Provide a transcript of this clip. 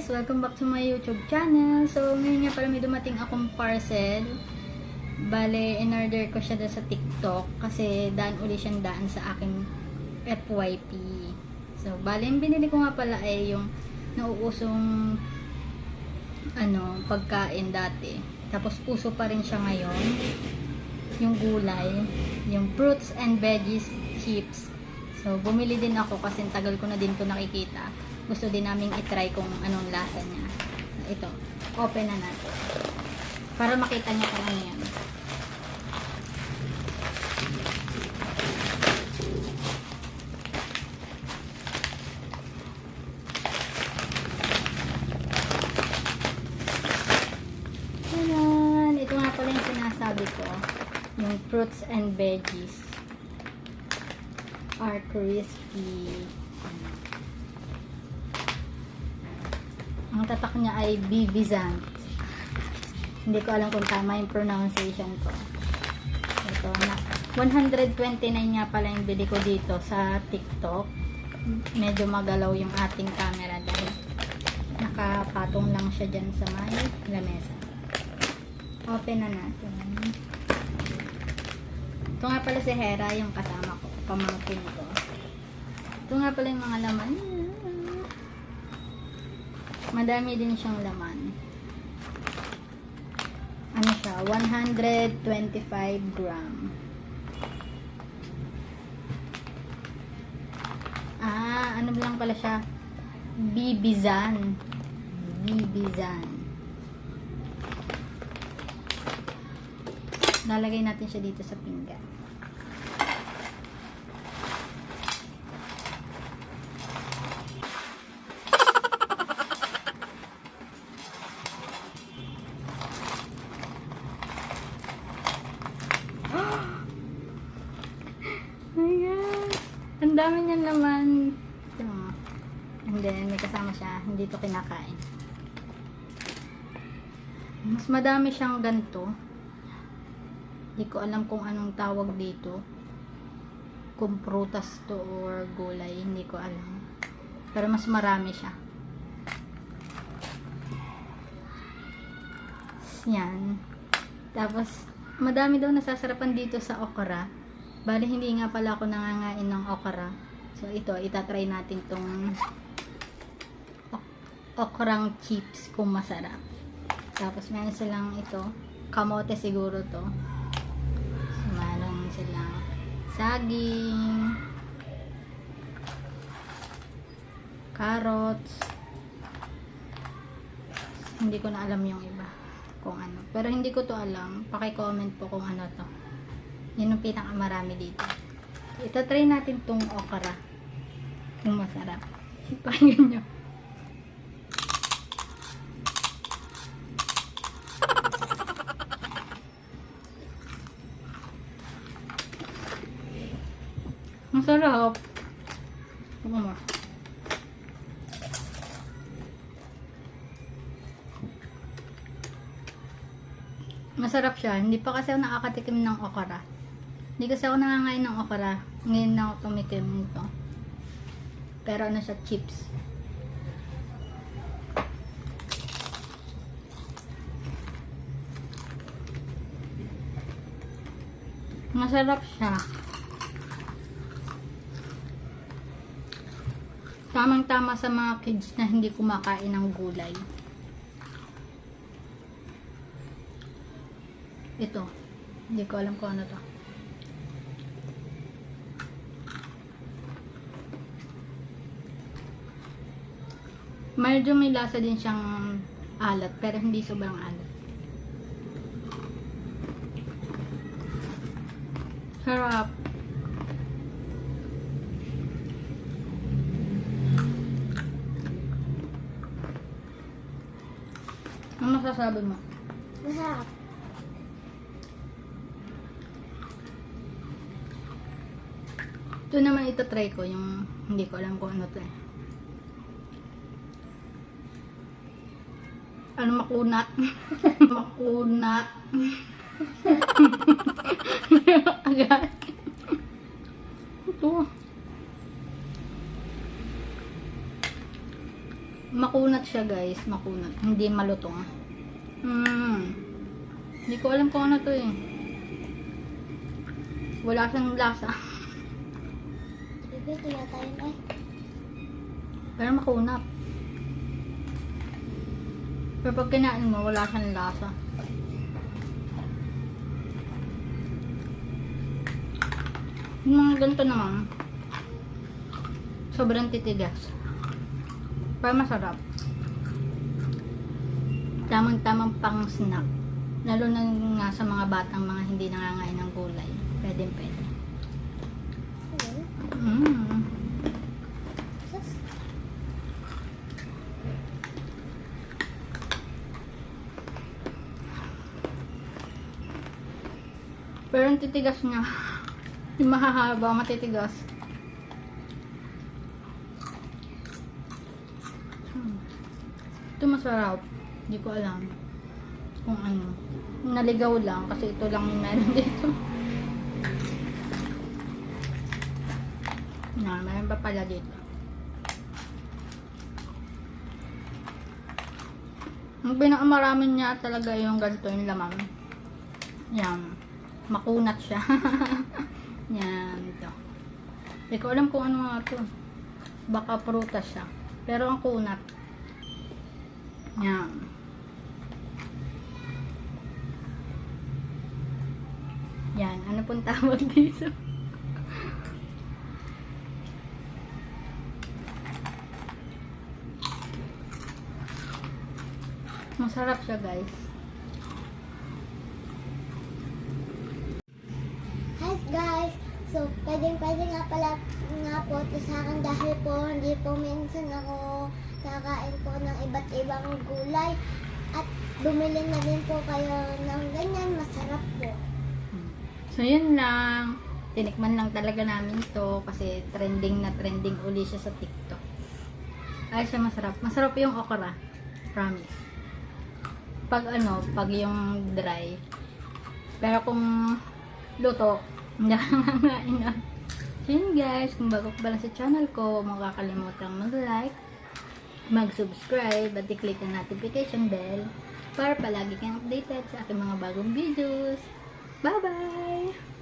guys! Welcome back to my YouTube channel. So, ngayon nga pala may dumating akong parcel. Bale, in-order ko siya sa TikTok kasi daan uli siyang daan sa aking FYP. So, bale, yung binili ko nga pala ay yung nauusong pagkain dati. Tapos, uso pa rin siya ngayon. Yung gulay, yung fruits and veggies chips. So, bumili din ako kasi tagal ko na din ito nakikita. Gusto din naming itry kung anong lasa niya. Ito, open na natin. Para makita niyo kung ano yan. Ayan, ito nga pala yung sinasabi ko. Yung fruits and veggies are crispy. Ang tatak niya ay Bibizant. Hindi ko alam kung tama yung pronunciation ko. Ito na. 129 nga pala yung bili ko dito sa TikTok. Medyo magalaw yung ating camera dahil nakapatong lang siya dyan sa may lamesa. Open na natin. Ito nga pala si Hera, yung kasama ko. Pamangkin ko. Ito nga pala yung mga laman. Madami din siyang laman. Ano siya? 125 gram. Ano lang pala siya? Bibizan. Bibizan. Lalagay natin siya dito sa pinggan. Ang dami niyan naman. And then, may kasama siya. Hindi to kinakain. Mas madami siyang ganito. Hindi ko alam kung anong tawag dito. Kung prutas to or gulay. Hindi ko alam. Pero mas marami siya. Yan. Tapos, madami daw nasasarapan dito sa okra. Bali, hindi nga pala ako nangangain ng okra. So, ito, itatry natin tong okrang chips kung masarap. Tapos, meron silang ito. Kamote siguro to. So, meron silang saging, carrots. Hindi ko na alam yung iba kung ano. Pero hindi ko to alam. Paki-comment po kung ano to. Yun ang pinakamarami dito. Ito, try natin tong okra. Kung masarap. Pakinggan nyo. Masarap. Kumama. Masarap siya. Hindi pa kasi ako nakakatikim ng okra. Hindi kasi ako nangangain ng okra. Ngayon na ako tumikim nito. Pero ano siya, chips. Masarap siya. Tamang-tama sa mga kids na hindi kumakain ng gulay. Ito. Hindi ko alam kung ano to. Medyo may lasa din siyang alat, pero hindi sobrang alat. Sarap. Ano masasabi mo? Masarap. Ito naman itatry ko yung hindi ko alam kung ano to eh. Ano makunat? Makunat. Agad. Ito. Makunat siya guys, makunat. Hindi malutong. Hindi ko alam kung ano to eh. Wala siyang lasa. Bebe, tuya tayo na eh. Pero makunat. Pero pag kinain mo, wala siyang lasa. Yung mga ganito naman, sobrang titigas. Pero masarap. Tamang-tamang pang snack. Lalo na nga sa mga batang mga hindi nangangain ng gulay. Pwede. Sus. Pero ang titigas niya. Yung mahahaba, matitigas. Ito masarap. Hindi ko alam kung ano. Naligaw lang kasi ito lang yung meron dito. Meron pa pala dito. Ang pinakamarami niya talaga yung ganito yung laman. Yan. Makunat siya. Yan. Ito. Hindi ko alam kung ano nga ito. Baka prutas siya. Pero ang kunat. Yan. Yan. Ano pong tawag dito? Masarap siya guys. Hi guys! So, pwede nga pala nga po ito sa akin dahil po hindi po minsan ako kakain po ng iba't ibang gulay. At bumili na din po kayo ng ganyan, masarap po. So, yun lang. Tinikman lang talaga namin to kasi trending na trending uli siya sa TikTok. Ay, siya masarap. Masarap yung okra. Promise. Pag yung dry. Pero kung luto, hindi ka nangangain na. So yun guys, kung bago ka pala sa channel ko, huwag mo kakalimutan mag-like, mag-subscribe, at i-click ang notification bell para palagi kang updated sa aking mga bagong videos. Bye-bye!